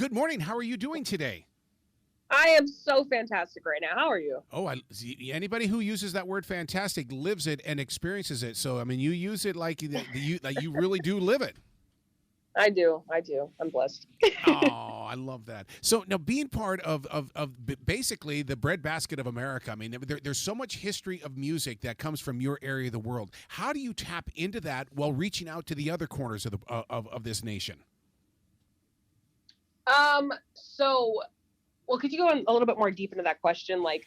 Good morning. How are you doing today? I am so fantastic right now. How are you? Oh, I see. Anybody who uses that word "fantastic" lives it and experiences it. So, I mean, you use it like you really do live it. I do. I do. I'm blessed. Oh, I love that. So now, being part of basically the breadbasket of America, I mean, there's so much history of music that comes from your area of the world. How do you tap into that while reaching out to the other corners of of this nation? So well, could you go in a little bit more deep into that question, like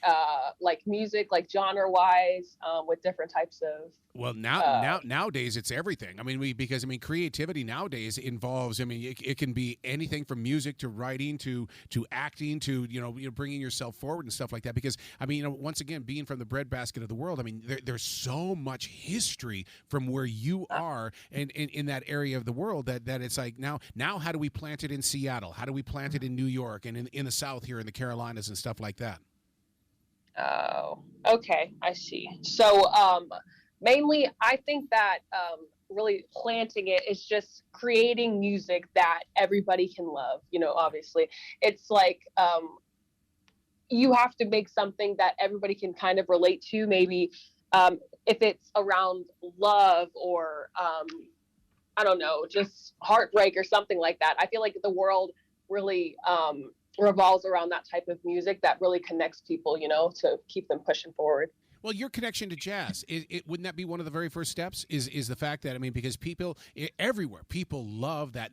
music, like genre wise, with different types of Well, uh nowadays it's everything. I mean, because I mean creativity nowadays involves. I mean, it can be anything from music to writing to acting to bringing yourself forward and stuff like that. Because I mean, once again, being from the breadbasket of the world, I mean, there's so much history from where you are and in that area of the world that it's like now how do we plant it in Seattle? How do we plant it in New York and in the South here in the Carolinas and stuff like that? oh, okay, I see. So mainly I think that really planting it is just creating music that everybody can love, obviously. It's like you have to make something that everybody can kind of relate to. Maybe if it's around love or I don't know, just heartbreak or something like that. I feel like the world really revolves around that type of music that really connects people, to keep them pushing forward. Well, your connection to jazz, wouldn't that be one of the very first steps? Is the fact that I mean, because people everywhere, people love that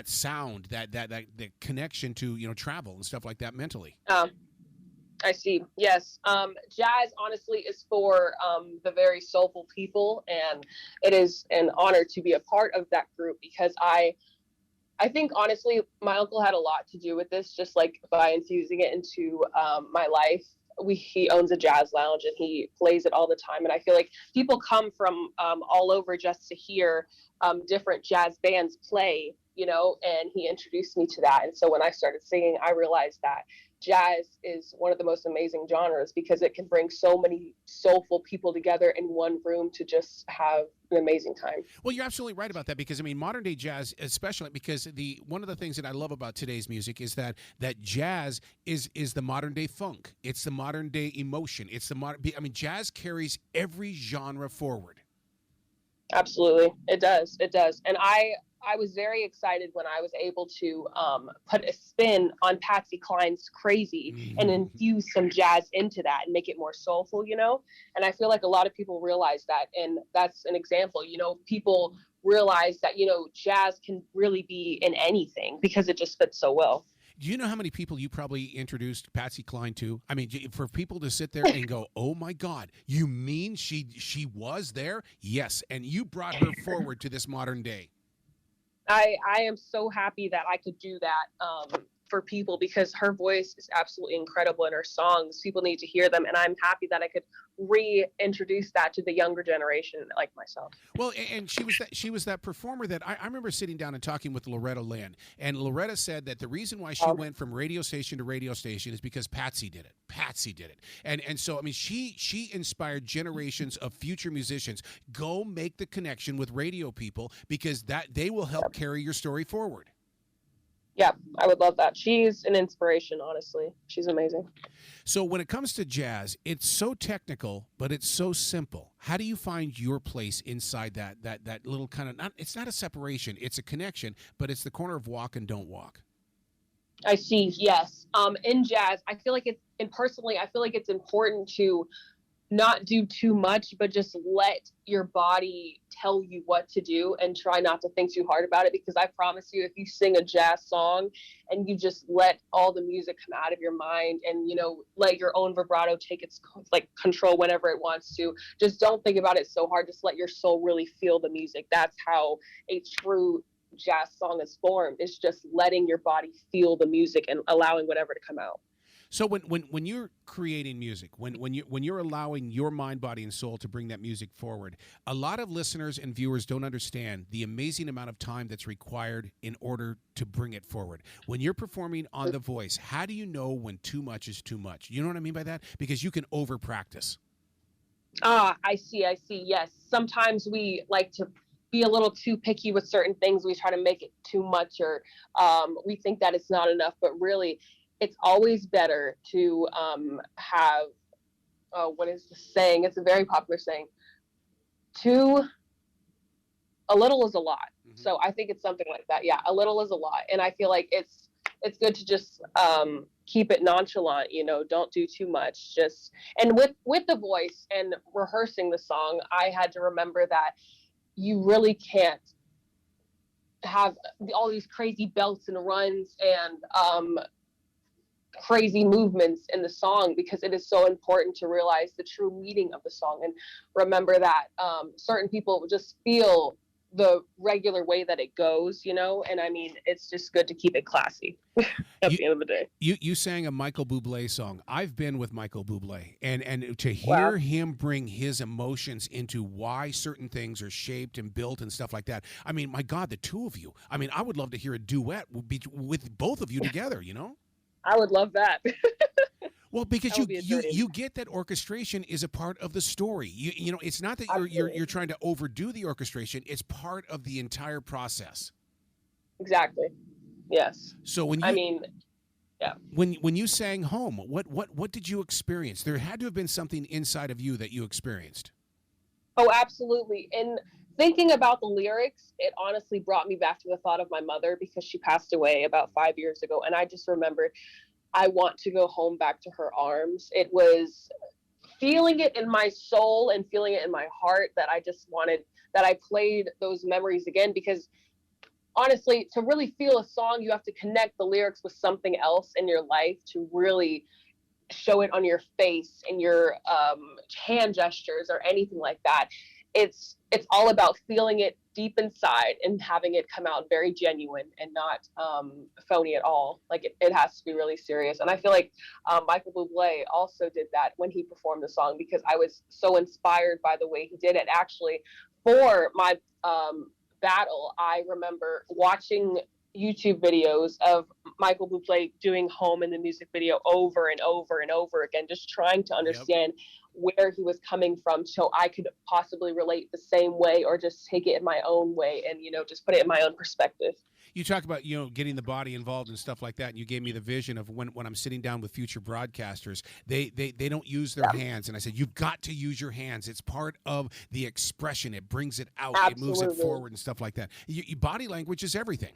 sound, that connection to travel and stuff like that mentally. Um, I see. Yes. Jazz, honestly, is for the very soulful people, and it is an honor to be a part of that group because I think honestly, my uncle had a lot to do with this, just like by infusing it into my life. He owns a jazz lounge and he plays it all the time, and I feel like people come from all over just to hear different jazz bands play, and he introduced me to that. And so when I started singing, I realized that jazz is one of the most amazing genres because it can bring so many soulful people together in one room to just have an amazing time. Well, you're absolutely right about that because I mean, modern day jazz, especially because the one of the things that I love about today's music is that jazz is the modern day funk. It's the modern day emotion. It's the modern. I mean, jazz carries every genre forward. Absolutely. It does. It does. And I was very excited when I was able to put a spin on Patsy Cline's Crazy and infuse some jazz into that and make it more soulful, And I feel like a lot of people realize that. And that's an example, people realize that, jazz can really be in anything because it just fits so well. Do you know how many people you probably introduced Patsy Cline to? I mean, for people to sit there and go, "Oh my God, you mean she was there?" Yes, and you brought her forward to this modern day. I am so happy that I could do that for people because her voice is absolutely incredible in her songs. People need to hear them, and I'm happy that I could reintroduce that to the younger generation like myself. Well, and she was that performer that I remember sitting down and talking with Loretta Lynn, and Loretta said that the reason why she went from radio station to radio station is because Patsy did it. Patsy did it, and so I mean she inspired generations of future musicians. Go make the connection with radio people because that they will help carry your story forward. Yeah, I would love that. She's an inspiration, honestly. She's amazing. So when it comes to jazz, it's so technical, but it's so simple. How do you find your place inside that little kind of not? It's not a separation; it's a connection, but it's the corner of walk and don't walk. I see. Yes. In jazz, I feel like and personally, I feel like it's important to not do too much, but just let your body tell you what to do and try not to think too hard about it. Because I promise you, if you sing a jazz song and you just let all the music come out of your mind and, let your own vibrato take its like control whenever it wants to, just don't think about it so hard. Just let your soul really feel the music. That's how a true jazz song is formed. It's just letting your body feel the music and allowing whatever to come out. So when you're creating music, when you're allowing your mind, body, and soul to bring that music forward, a lot of listeners and viewers don't understand the amazing amount of time that's required in order to bring it forward. When you're performing on The Voice, how do you know when too much is too much? You know what I mean by that? Because you can over practice. Ah, I see. I see. Yes. Sometimes we like to be a little too picky with certain things. We try to make it too much, or we think that it's not enough, but really it's always better to have, what is the saying? It's a very popular saying. A little is a lot. Mm-hmm. So I think it's something like that. Yeah, a little is a lot. And I feel like it's good to just keep it nonchalant, don't do too much. And with the voice and rehearsing the song, I had to remember that you really can't have all these crazy belts and runs and crazy movements in the song, because it is so important to realize the true meaning of the song and remember that certain people just feel the regular way that it goes, and I mean, it's just good to keep it classy at the end of the day. You sang a Michael Bublé song. I've been with Michael Bublé, and to hear him bring his emotions into why certain things are shaped and built and stuff like that. I mean, my God, the two of you. I mean, I would love to hear a duet with both of you together, I would love that. Well, because you get that orchestration is a part of the story. You know, it's not that you're trying to overdo the orchestration. It's part of the entire process. Exactly. Yes. So when you sang Home, what did you experience? There had to have been something inside of you that you experienced. Oh, absolutely. And thinking about the lyrics, it honestly brought me back to the thought of my mother, because she passed away about 5 years ago. And I just remembered, I want to go home back to her arms. It was feeling it in my soul and feeling it in my heart that I just wanted, that I played those memories again, because honestly, to really feel a song, you have to connect the lyrics with something else in your life to really show it on your face and your hand gestures or anything like that. It's all about feeling it deep inside and having it come out very genuine and not phony at all. Like it has to be really serious. And I feel like Michael Bublé also did that when he performed the song, because I was so inspired by the way he did it. Actually, for my battle, I remember watching YouTube videos of Michael Bublé doing Home in the music video over and over and over again, just trying to understand where he was coming from, so I could possibly relate the same way or just take it in my own way and, just put it in my own perspective. You talk about, getting the body involved and stuff like that, and you gave me the vision of when I'm sitting down with future broadcasters, they don't use their hands. And I said, you've got to use your hands. It's part of the expression. It brings it out. Absolutely. It moves it forward and stuff like that. Body language is everything.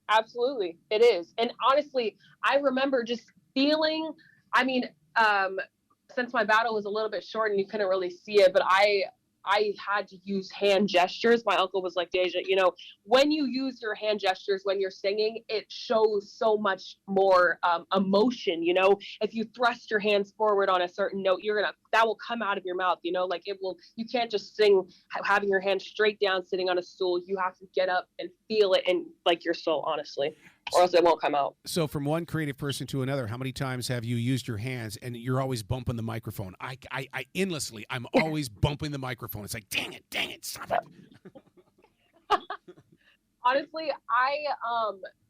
Absolutely. It is. And honestly, I remember just feeling, since my battle was a little bit short and you couldn't really see it, but I had to use hand gestures. My uncle was like, Daysia, when you use your hand gestures when you're singing, it shows so much more emotion. If you thrust your hands forward on a certain note, that will come out of your mouth. Like it will. You can't just sing having your hands straight down, sitting on a stool. You have to get up and feel it in like your soul, honestly, or else it won't come out. So from one creative person to another, how many times have you used your hands and you're always bumping the microphone? I endlessly, I'm always bumping the microphone. It's like, dang it, stop it. Honestly,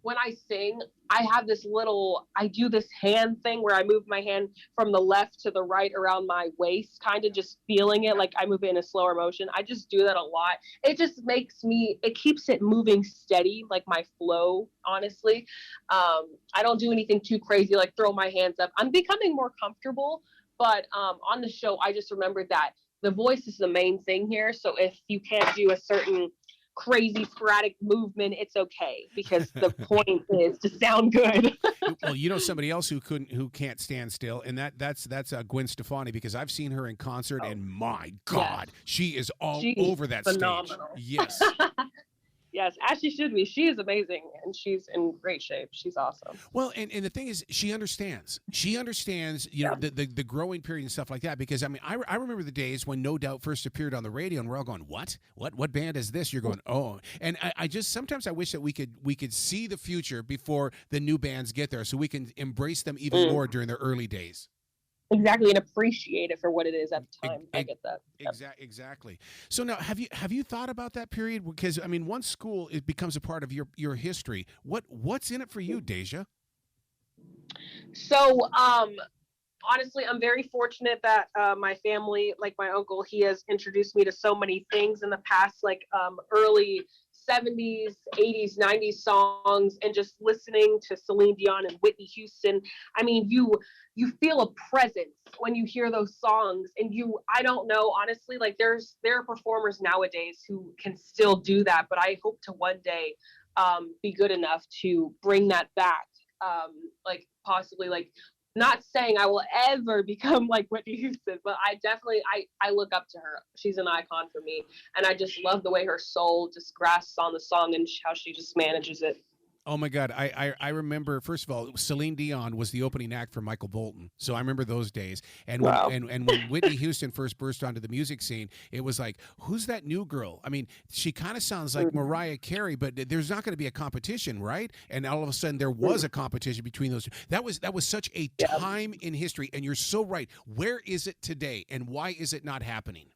when I sing, I do this hand thing where I move my hand from the left to the right around my waist, kind of just feeling it, like I move it in a slower motion. I just do that a lot. It just it keeps it moving steady, like my flow, honestly. I don't do anything too crazy, like throw my hands up. I'm becoming more comfortable, but on the show, I just remembered that the voice is the main thing here. So if you can't do a certain crazy sporadic movement, it's okay, because the point is to sound good. Well, somebody else who can't stand still, and that's Gwen Stefani, because I've seen her in concert, and my God, she is over that phenomenal stage. Yes. Yes, as she should be. She is amazing, and she's in great shape. She's awesome. Well, and the thing is, she understands. She understands, the growing period and stuff like that. Because I remember the days when No Doubt first appeared on the radio, and we're all going, what band is this? You're going, oh, and I just sometimes I wish that we could see the future before the new bands get there, so we can embrace them even more during their early days. Exactly, and appreciate it for what it is at the time. I get that. Exactly. So now, have you thought about that period? Because once school becomes a part of your history, what's in it for you, Daysia? So honestly, I'm very fortunate that my family, like my uncle, he has introduced me to so many things in the past, like early 70s, 80s, 90s songs, and just listening to Celine Dion and Whitney Houston. I mean, you feel a presence when you hear those songs, and I don't know, honestly, like there are performers nowadays who can still do that, but I hope to one day be good enough to bring that back. Like possibly like not saying I will ever become like Whitney Houston, but I definitely I look up to her. She's an icon for me, and I just love the way her soul just grasps on the song and how she just manages it. Oh my God! I remember. First of all, Celine Dion was the opening act for Michael Bolton, so I remember those days. And when Wow. and when Whitney Houston first burst onto the music scene, it was like, who's that new girl? I mean, she kind of sounds like Mariah Carey, but there's not going to be a competition, right? And all of a sudden, there was a competition between those two. That was such a Yeah. time in history, and you're so right. Where is it today, and why is it not happening?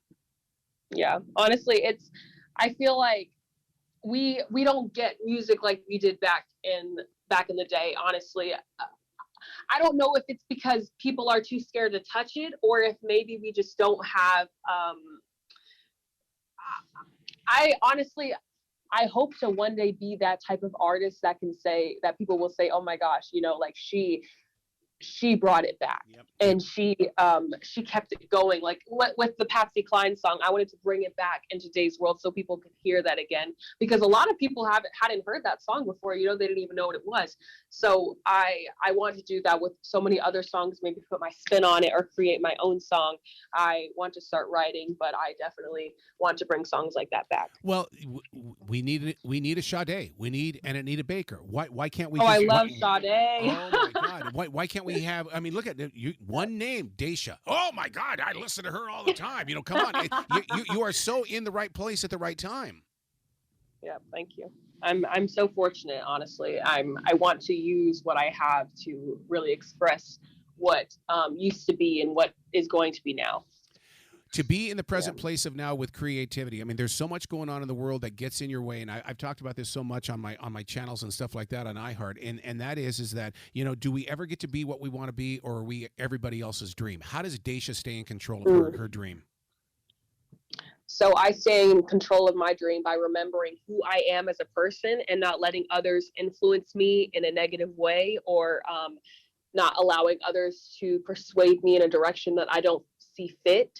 Yeah. Honestly, I feel like we don't get music like we did back in the day, honestly. I don't know if it's because people are too scared to touch it, or if maybe we just don't have I honestly, I hope to one day be that type of artist that can say that people will say, oh my gosh, like she brought it back. Yep. And she kept it going, like with the Patsy Cline song. I wanted to bring it back in today's world so people could hear that again, because a lot of people hadn't heard that song before. They didn't even know what it was. So I want to do that with so many other songs, maybe put my spin on it or create my own song. I want to start writing, but I definitely want to bring songs like that back. Well, we need a Sade. We need an Anita Baker. Why can't we? Oh, I just, love why, Sade. Oh my God! Why can't we have? I mean, look at one name, Daysia. Oh my God! I listen to her all the time. Come on, you are so in the right place at the right time. Yeah, thank you. I'm so fortunate, honestly. I want to use what I have to really express what used to be and what is going to be now. To be in the present Yeah. place of now with creativity. I mean, there's so much going on in the world that gets in your way, and I've talked about this so much on my channels and stuff like that on iHeart. And that is that do we ever get to be what we want to be, or are we everybody else's dream? How does Dacia stay in control of her dream? So I stay in control of my dream by remembering who I am as a person and not letting others influence me in a negative way, or not allowing others to persuade me in a direction that I don't see fit.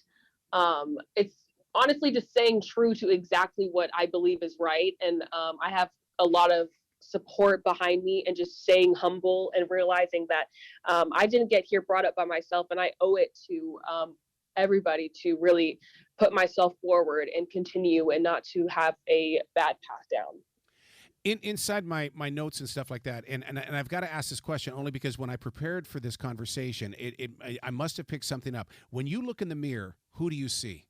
It's honestly just staying true to exactly what I believe is right. And I have a lot of support behind me, and just staying humble and realizing that I didn't get here brought up by myself, and I owe it to everybody to really put myself forward and continue, and not to have a bad path down. Inside my notes and stuff like that, and I've got to ask this question only because when I prepared for this conversation, I must have picked something up. When you look in the mirror, who do you see?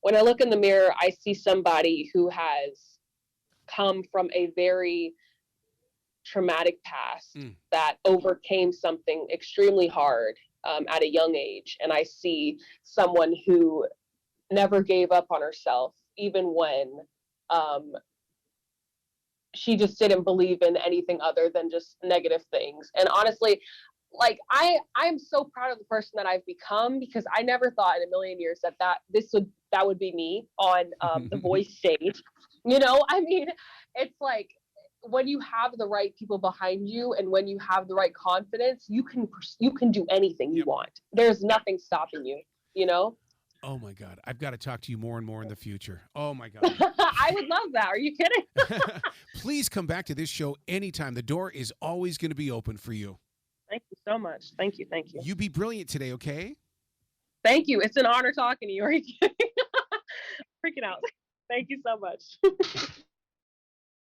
When I look in the mirror, I see somebody who has come from a very traumatic past, that overcame something extremely hard at a young age. And I see someone who never gave up on herself, even when she just didn't believe in anything other than just negative things. And honestly, like I'm so proud of the person that I've become, because I never thought in a million years that would be me on the voice stage. I mean, it's like, when you have the right people behind you, and when you have the right confidence, you can do anything you want. There's nothing stopping you. Oh my God, I've got to talk to you more and more in the future. Oh my God. I would love that. Are you kidding? Please come back to this show anytime. The door is always going to be open for you. Thank you so much. Thank you. Thank you. You be brilliant today, okay? Thank you. It's an honor talking to you. Are you kidding? Freaking out. Thank you so much.